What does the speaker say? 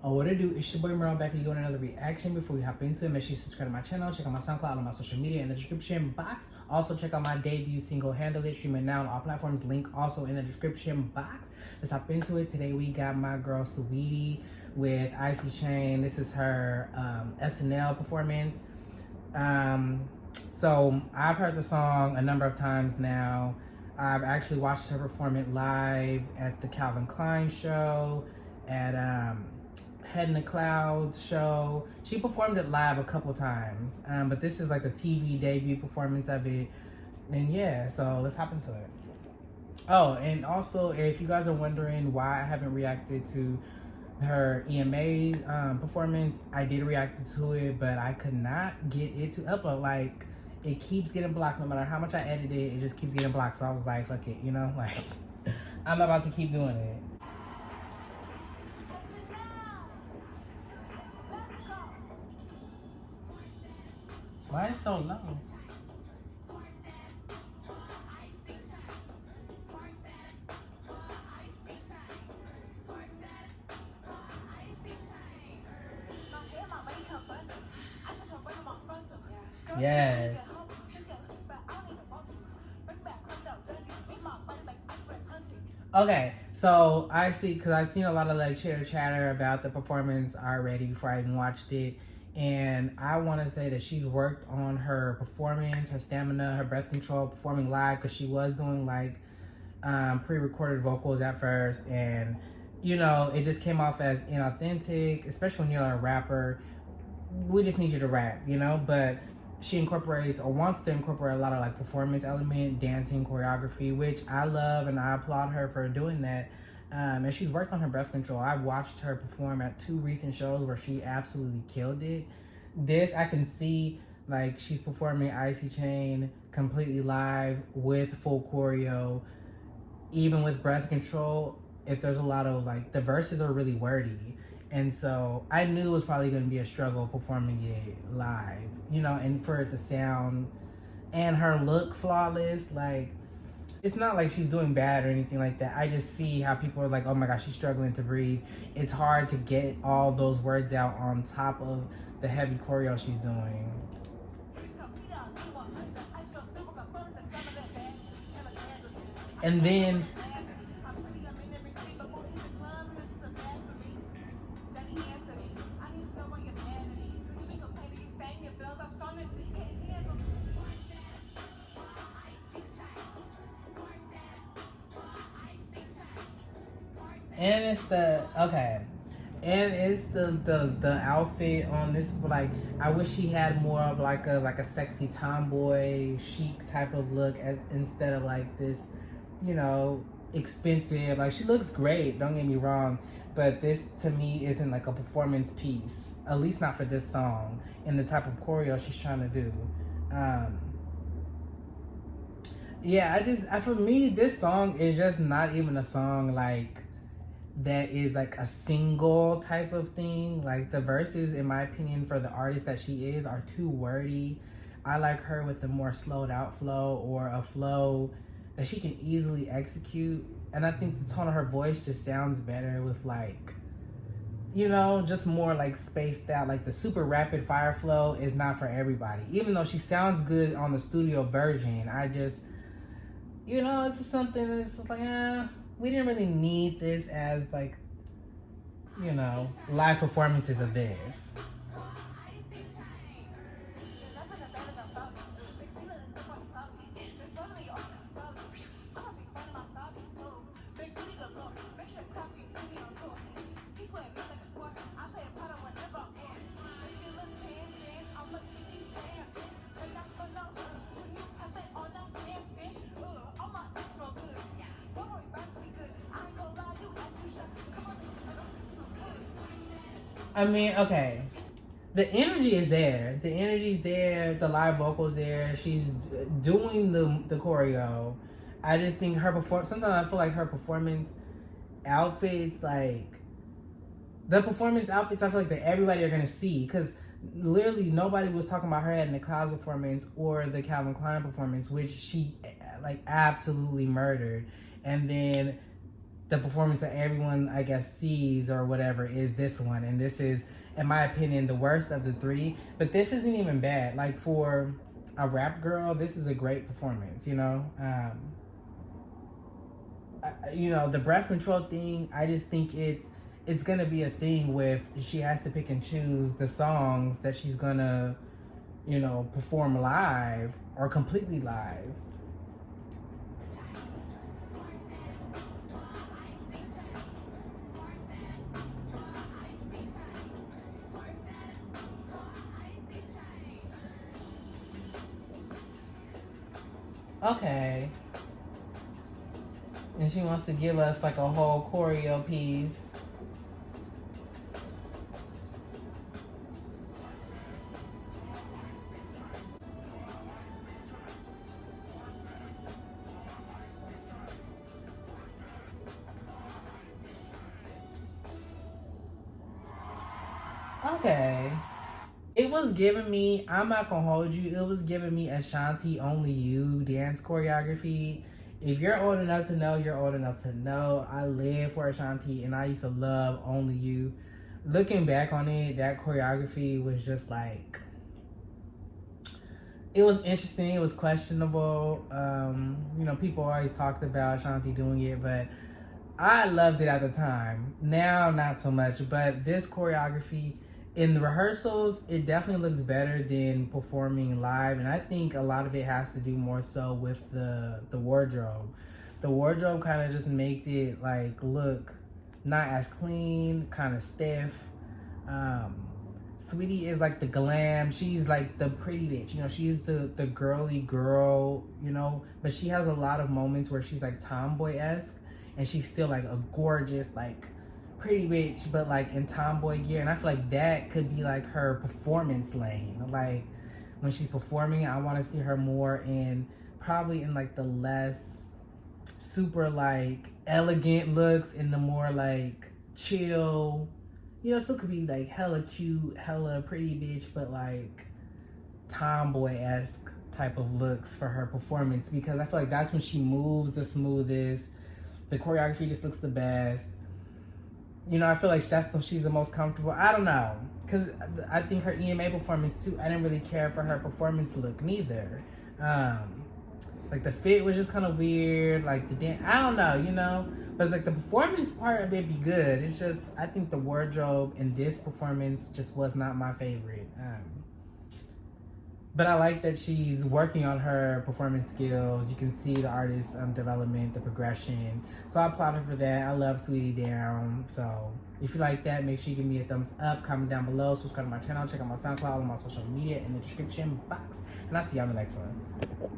Oh, what it do? It's your boy Merle back and doing another reaction. Before we hop into it, make sure you subscribe to my channel. Check out my SoundCloud and my social media in the description box. Also, check out my debut single, Handle It, streaming now on all platforms. Link also in the description box. Let's hop into it. Today we got my girl Saweetie with Icychain. This is her SNL performance. So I've heard the song a number of times now. I've actually watched her perform it live at the Calvin Klein show, at Head in the Clouds show. She performed it live a couple times, but this is like the TV debut performance of it. And yeah, so let's hop into it. Oh, and also, if you guys are wondering why I haven't reacted to her EMA performance, I did react to it, but I could not get it to upload. Like, it keeps getting blocked. No matter how much I edit it, it just keeps getting blocked. So I was like, fuck it, you know? Like, I'm about to keep doing it. Why is it so low? Yes. Okay, so I see, because I've seen a lot of like chitter chatter about the performance already before I even watched it. And I want to say that she's worked on her performance, her stamina, her breath control, performing live, because she was doing like pre-recorded vocals at first. And, you know, it just came off as inauthentic, especially when you're a rapper. We just need you to rap, you know? But she incorporates or wants to incorporate a lot of like performance element, dancing, choreography, which I love, and I applaud her for doing that. And she's worked on her breath control. I've watched her perform at 2 recent shows where she absolutely killed it. This, I can see, like, she's performing Icychain completely live with full choreo, even with breath control. If there's a lot of, like, the verses are really wordy. And so I knew it was probably going to be a struggle performing it live, you know, and for it to sound and her look flawless. Like, it's not like she's doing bad or anything like that. I just see how people are like, oh my gosh, she's struggling to breathe. It's hard to get all those words out on top of the heavy choreo she's doing. And then and it's the the outfit on this. Like, I wish she had more of like a sexy tomboy chic type of look instead of like this, you know, expensive. Like, she looks great, don't get me wrong, but this to me isn't like a performance piece, at least not for this song and the type of choreo she's trying to do. Yeah, for me, this song is just not even a song like that is like a single type of thing. Like, the verses, in my opinion, for the artist that she is, are too wordy. I like her with a more slowed out flow, or a flow that she can easily execute. And I think the tone of her voice just sounds better with, like, you know, just more like spaced out. Like, the super rapid fire flow is not for everybody. Even though she sounds good on the studio version, I just, you know, it's just something that's just like, we didn't really need this as, like, you know, live performances of this. I mean, okay, the energy is there. The energy's there. The live vocals there. She's doing the choreo. I just think her sometimes I feel like her performance outfits, like, the performance outfits, I feel like that everybody are gonna see, because literally nobody was talking about her Head in the Clouds performance or the Calvin Klein performance, which she like absolutely murdered. And then the performance that everyone, I guess, sees or whatever is this one. And this is, in my opinion, the worst of the three. But this isn't even bad. Like, for a rap girl, this is a great performance, you know? You know, the breath control thing, I just think it's gonna be a thing with she has to pick and choose the songs that she's gonna, you know, perform live or completely live. Okay. And she wants to give us like a whole choreo piece. Okay. It was giving me, I'm not gonna hold you, it was giving me Ashanti Only You dance choreography. If you're old enough to know, you're old enough to know. I live for Ashanti and I used to love Only You. Looking back on it, that choreography was just like, it was interesting, it was questionable. You know, people always talked about Ashanti doing it, but I loved it at the time. Now, not so much, but this choreography in the rehearsals, it definitely looks better than performing live. And I think a lot of it has to do more so with the wardrobe. The wardrobe kind of just made it like look not as clean, kind of stiff. Saweetie is like the glam. She's like the pretty bitch. You know, she's the girly girl, you know, but she has a lot of moments where she's like tomboy-esque. And she's still like a gorgeous, like pretty bitch, but like in tomboy gear. And I feel like that could be like her performance lane. Like when she's performing, I want to see her more in probably in like the less super like elegant looks, in the more like chill, you know, still could be like hella cute, hella pretty bitch, but like tomboy-esque type of looks for her performance, because I feel like that's when she moves the smoothest. The choreography just looks the best. You know, I feel like that's when she's the most comfortable. I don't know. Because I think her EMA performance, too, I didn't really care for her performance look, neither. Like, the fit was just kind of weird. Like, the dance, I don't know, you know? But, like, the performance part of it be good. It's just, I think the wardrobe in this performance just was not my favorite. But I like that she's working on her performance skills. You can see the artist's development, the progression. So I applaud her for that. I love Saweetie Down. So if you like that, make sure you give me a thumbs up, comment down below, subscribe to my channel, check out my SoundCloud, all my social media in the description box. And I'll see you on the next one.